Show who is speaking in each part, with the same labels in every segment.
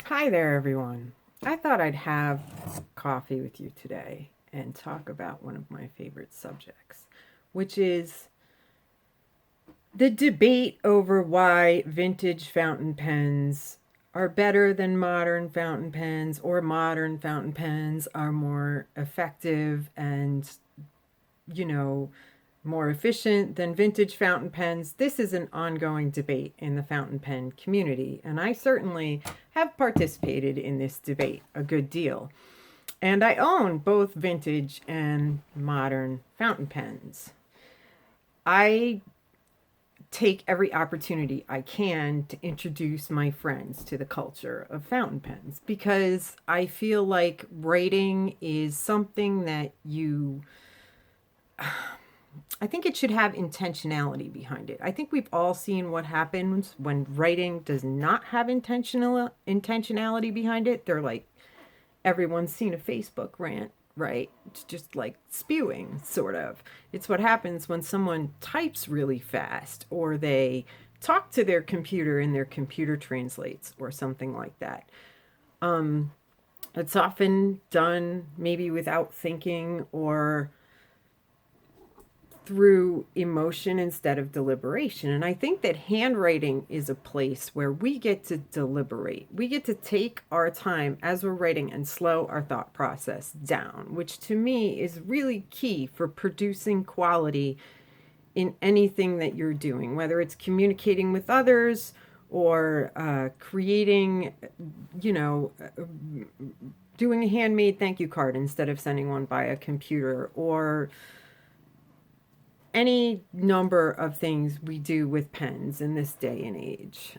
Speaker 1: Hi there, everyone. I thought I'd have coffee with you today and talk about one of my favorite subjects, which is the debate over why vintage fountain pens are better than modern fountain pens, or modern fountain pens are more effective and, you know, more efficient than vintage fountain pens. This is an ongoing debate in the fountain pen community, and I certainly have participated in this debate a good deal. And I own both vintage and modern fountain pens. I take every opportunity I can to introduce my friends to the culture of fountain pens because I feel like writing is something that I think it should have intentionality behind it. I think we've all seen what happens when writing does not have intentionality behind it. They're like, everyone's seen a Facebook rant, right? It's just like spewing, sort of. It's what happens when someone types really fast or they talk to their computer and their computer translates or something like that. It's often done maybe without thinking or through emotion instead of deliberation. And I think that handwriting is a place where we get to deliberate. We get to take our time as we're writing and slow our thought process down, which to me is really key for producing quality in anything that you're doing, whether it's communicating with others or creating, you know, doing a handmade thank you card instead of sending one by a computer, or any number of things we do with pens in this day and age.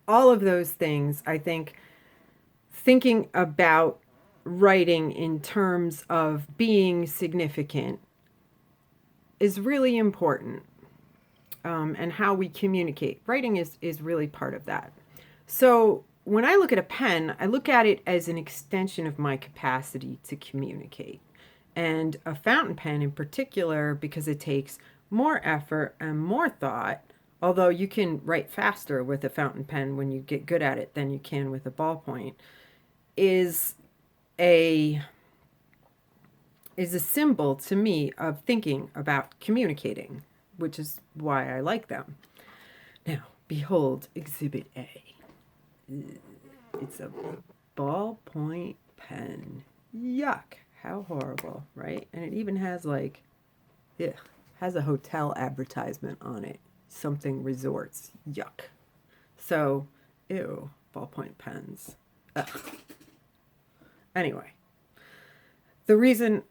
Speaker 1: All of those things, I think, thinking about writing in terms of being significant is really important. And how we communicate. Writing is really part of that. So when I look at a pen, I look at it as an extension of my capacity to communicate. And a fountain pen in particular, because it takes more effort and more thought, although you can write faster with a fountain pen when you get good at it than you can with a ballpoint, is a is a symbol to me of thinking about communicating, which is why I like them. Now, behold Exhibit A. It's a ballpoint pen. Yuck. How horrible, right? And it even has like, has a hotel advertisement on it. Something resorts. Yuck. So, ew, ballpoint pens. Ugh. Anyway, the reason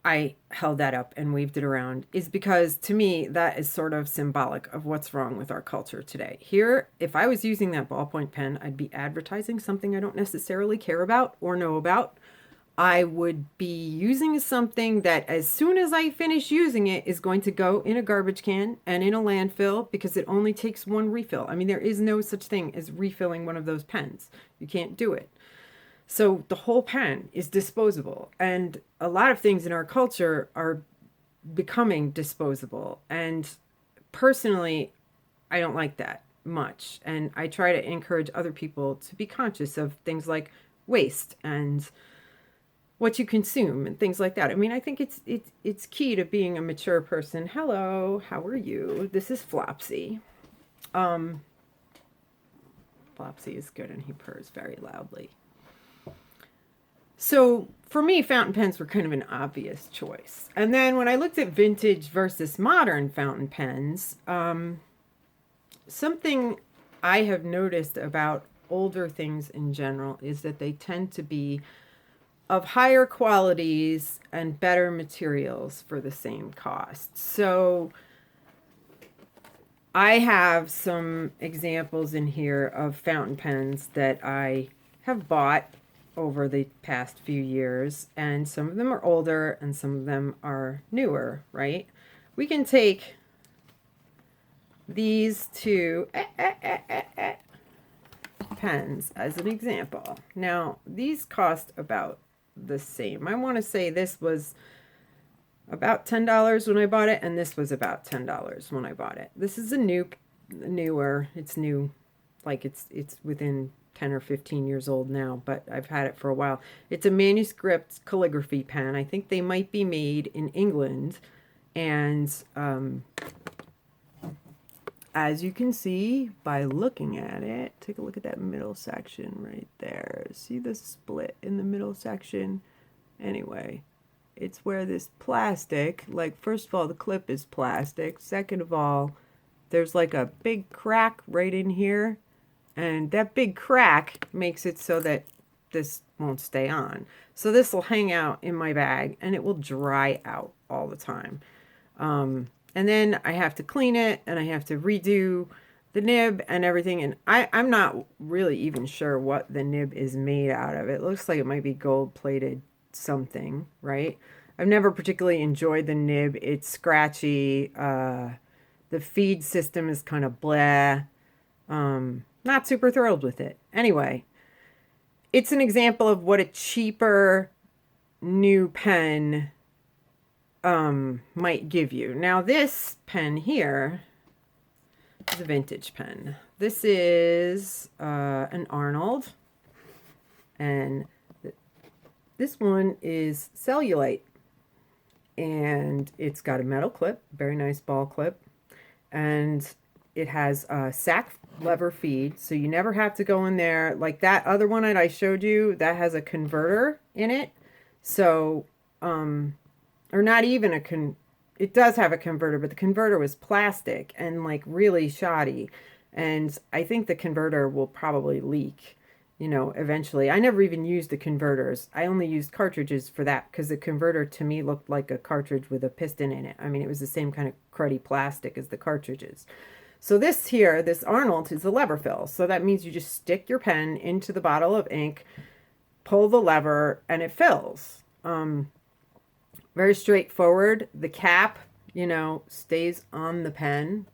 Speaker 1: I held that up and waved it around is because to me that is sort of symbolic of what's wrong with our culture today. Here, if I was using that ballpoint pen, I'd be advertising something I don't necessarily care about or know about. I would be using something that as soon as I finish using it is going to go in a garbage can and in a landfill because it only takes one refill. I mean, there is no such thing as refilling one of those pens. You can't do it. So the whole pen is disposable. And a lot of things in our culture are becoming disposable. And personally, I don't like that much. And I try to encourage other people to be conscious of things like waste and what you consume and things like that. I mean, I think it's key to being a mature person. Hello, how are you? This is Flopsy. Um, Flopsy is good and he purrs very loudly. So for me, fountain pens were kind of an obvious choice. And then when I looked at vintage versus modern fountain pens, something I have noticed about older things in general is that they tend to be of higher qualities and better materials for the same cost. So I have some examples in here of fountain pens that I have bought over the past few years, and some of them are older and some of them are newer, right? We can take these two pens as an example. Now, these cost about the same. I want to say this was about $10 when I bought it, and this was about $10 when I bought it. This is newer, it's new like it's within 10 or 15 years old now, but I've had it for a while. It's a manuscript calligraphy pen. I think they might be made in England. And as you can see by looking at it, take a look at that middle section right there. See the split in the middle section? Anyway, it's where this plastic, like first of all, the clip is plastic. Second of all, there's like a big crack right in here. And that big crack makes it so that this won't stay on. So this will hang out in my bag and it will dry out all the time. And then I have to clean it and I have to redo the nib and everything. And I'm not really even sure what the nib is made out of. It looks like it might be gold plated something, right? I've never particularly enjoyed the nib. It's scratchy. The feed system is kind of blah. Not super thrilled with it. Anyway, it's an example of what a cheaper new pen might give you. Now this pen here is a vintage pen. This is an Arnold, and this one is cellulite, and it's got a metal clip, very nice ball clip, and it has a sack lever feed, so you never have to go in there. Like that other one that I showed you, that has a converter in it. So, or not even it does have a converter, but the converter was plastic and like really shoddy. And I think the converter will probably leak, eventually. I never even used the converters. I only used cartridges for that because the converter to me looked like a cartridge with a piston in it. I mean, it was the same kind of cruddy plastic as the cartridges. So this here, this Arnold, is a lever fill. So that means you just stick your pen into the bottle of ink, pull the lever, and it fills. Very straightforward. The cap, stays on the pen.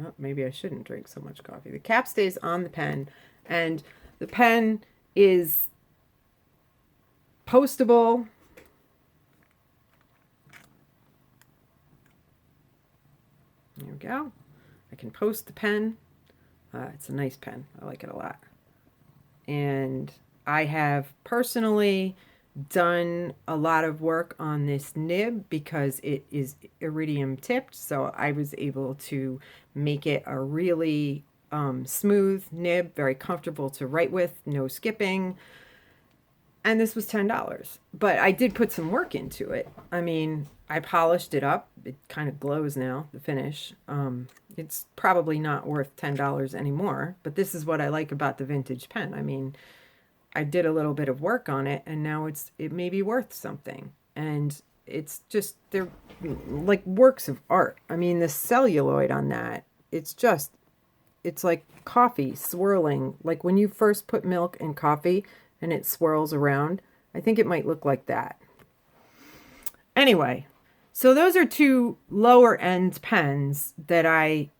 Speaker 1: Oh, maybe I shouldn't drink so much coffee. The cap stays on the pen, and the pen is postable. There we go. I can post the pen. It's a nice pen. I like it a lot. And I have personally done a lot of work on this nib because it is iridium tipped. So I was able to make it a really smooth nib, very comfortable to write with, no skipping. And this was $10. But I did put some work into it. I mean, I polished it up. It kind of glows now, the finish. It's probably not worth $10 anymore, but this is what I like about the vintage pen. I mean, I did a little bit of work on it, and now it may be worth something. And it's just, they're like works of art. I mean, the celluloid on that, it's like coffee swirling. Like when you first put milk in coffee and it swirls around, I think it might look like that. Anyway, so those are two lower end pens that I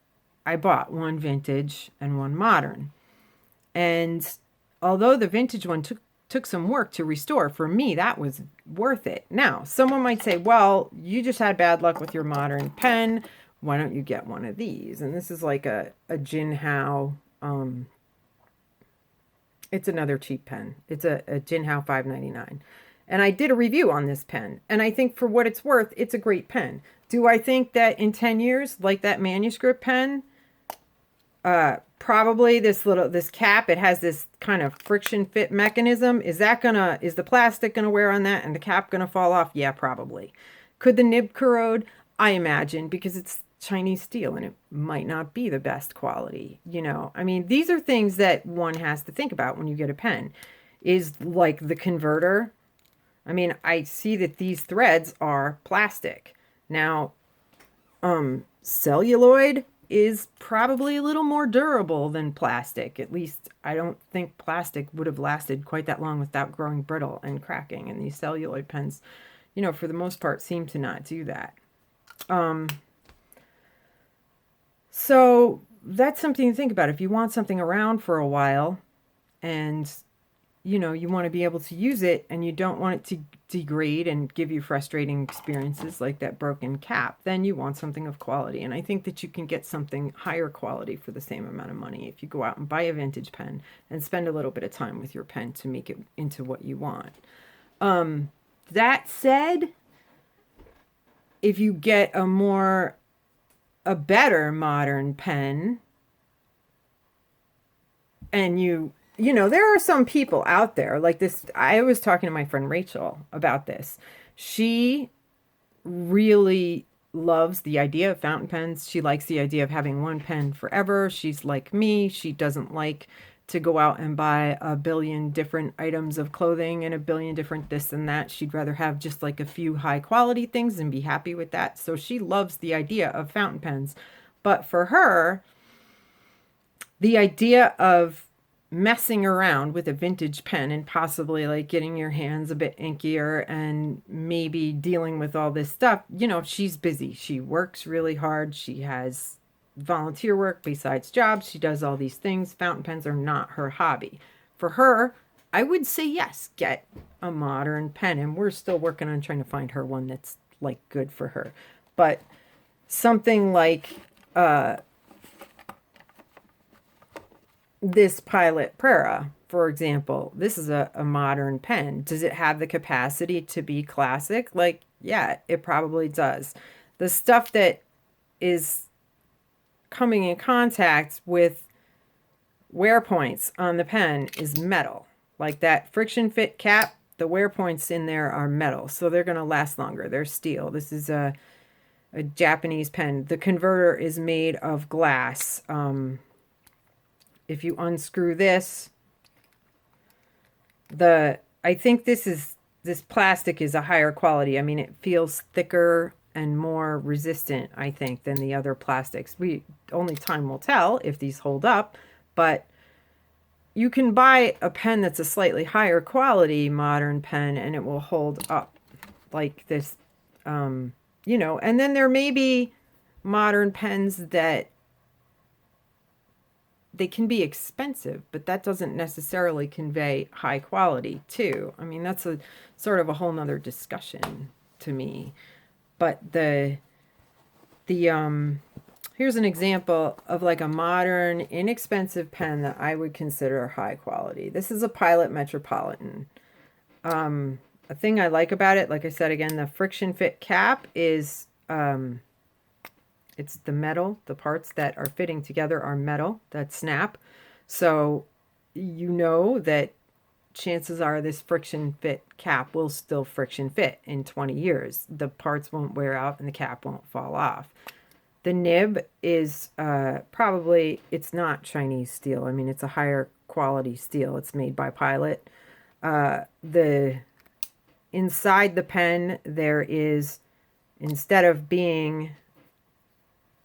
Speaker 1: bought, one vintage and one modern. And although the vintage one took some work to restore, for me that was worth it. Now, someone might say, well, you just had bad luck with your modern pen. Why don't you get one of these? And this is like a Jinhao. It's another cheap pen. It's a Jinhao 599. And I did a review on this pen, and I think for what it's worth, it's a great pen. Do I think that in 10 years, like that manuscript pen, probably this cap, it has this kind of friction fit mechanism. Is the plastic gonna wear on that and the cap gonna fall off? Yeah, probably. Could the nib corrode? I imagine, because it's Chinese steel and it might not be the best quality. I mean, these are things that one has to think about when you get a pen. Is like the converter. I mean, I see that these threads are plastic. Now, celluloid is probably a little more durable than plastic. At least I don't think plastic would have lasted quite that long without growing brittle and cracking. And these celluloid pens, for the most part, seem to not do that. So that's something to think about. If you want something around for a while and you want to be able to use it and you don't want it to degrade and give you frustrating experiences like that broken cap, then you want something of quality. And I think that you can get something higher quality for the same amount of money if you go out and buy a vintage pen and spend a little bit of time with your pen to make it into what you want. That said, if you get a better modern pen, and there are some people out there like this. I was talking to my friend Rachel about this. She really loves the idea of fountain pens. She likes the idea of having one pen forever. She's like me. She doesn't like to go out and buy a billion different items of clothing and a billion different this and that. She'd rather have just like a few high quality things and be happy with that. So she loves the idea of fountain pens. But for her, the idea of messing around with a vintage pen and possibly like getting your hands a bit inkier and maybe dealing with all this stuff, she's busy. She works really hard. She has volunteer work besides jobs. She does all these things. Fountain pens are not her hobby. For her, I would say yes, get a modern pen. And we're still working on trying to find her one that's like good for her. But something like this Pilot Prera, for example, this is a modern pen. Does it have the capacity to be classic? Like, yeah, it probably does. The stuff that is coming in contact with wear points on the pen is metal. Like that friction fit cap, the wear points in there are metal, so they're going to last longer. They're steel. This is a Japanese pen. The converter is made of glass. If you unscrew this, I think this plastic is a higher quality. I mean, it feels thicker and more resistant, I think, than the other plastics. Only time will tell if these hold up, but you can buy a pen that's a slightly higher quality modern pen and it will hold up like this, and then there may be modern pens that they can be expensive, but that doesn't necessarily convey high quality too. I mean, that's a sort of a whole nother discussion to me. But here's an example of like a modern, inexpensive pen that I would consider high quality. This is a Pilot Metropolitan. A thing I like about it, like I said again, the friction fit cap is it's the metal. The parts that are fitting together are metal that snap. So that chances are this friction fit cap will still friction fit in 20 years. The parts won't wear out and the cap won't fall off. The nib is it's not Chinese steel. I mean, it's a higher quality steel. It's made by Pilot. The inside the pen, there is, instead of being,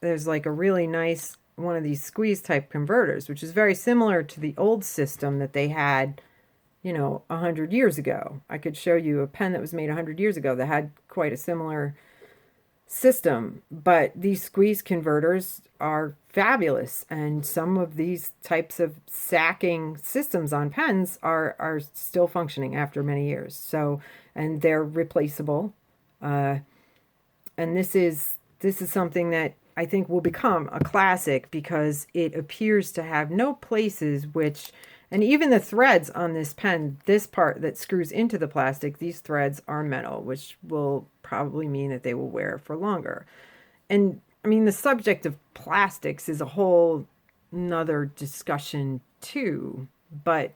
Speaker 1: there's like a really nice one of these squeeze type converters, which is very similar to the old system that they had, 100 years ago. I could show you a pen that was made 100 years ago that had quite a similar system, but these squeeze converters are fabulous. And some of these types of sacking systems on pens are still functioning after many years. So, and they're replaceable. And this is something that I think will become a classic because it appears to have no places and even the threads on this pen, this part that screws into the plastic, these threads are metal, which will probably mean that they will wear for longer. And I mean, the subject of plastics is a whole nother discussion too, but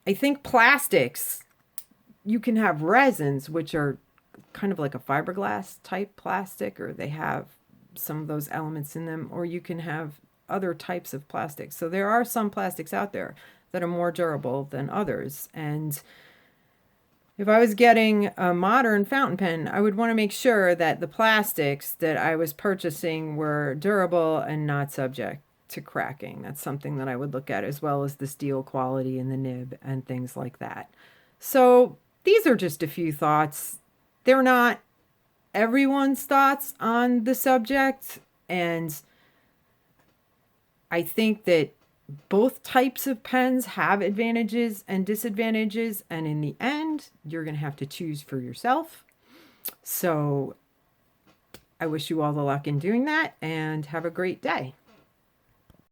Speaker 1: I think plastics, you can have resins, which are kind of like a fiberglass type plastic, or they have some of those elements in them, or you can have other types of plastics. So there are some plastics out there that are more durable than others. And if I was getting a modern fountain pen, I would want to make sure that the plastics that I was purchasing were durable and not subject to cracking. That's something that I would look at, as well as the steel quality in the nib and things like that. So these are just a few thoughts. They're not everyone's thoughts on the subject, and I think that Both types of pens have advantages and disadvantages, and in the end, you're going to have to choose for yourself. So I wish you all the luck in doing that, and have a great day.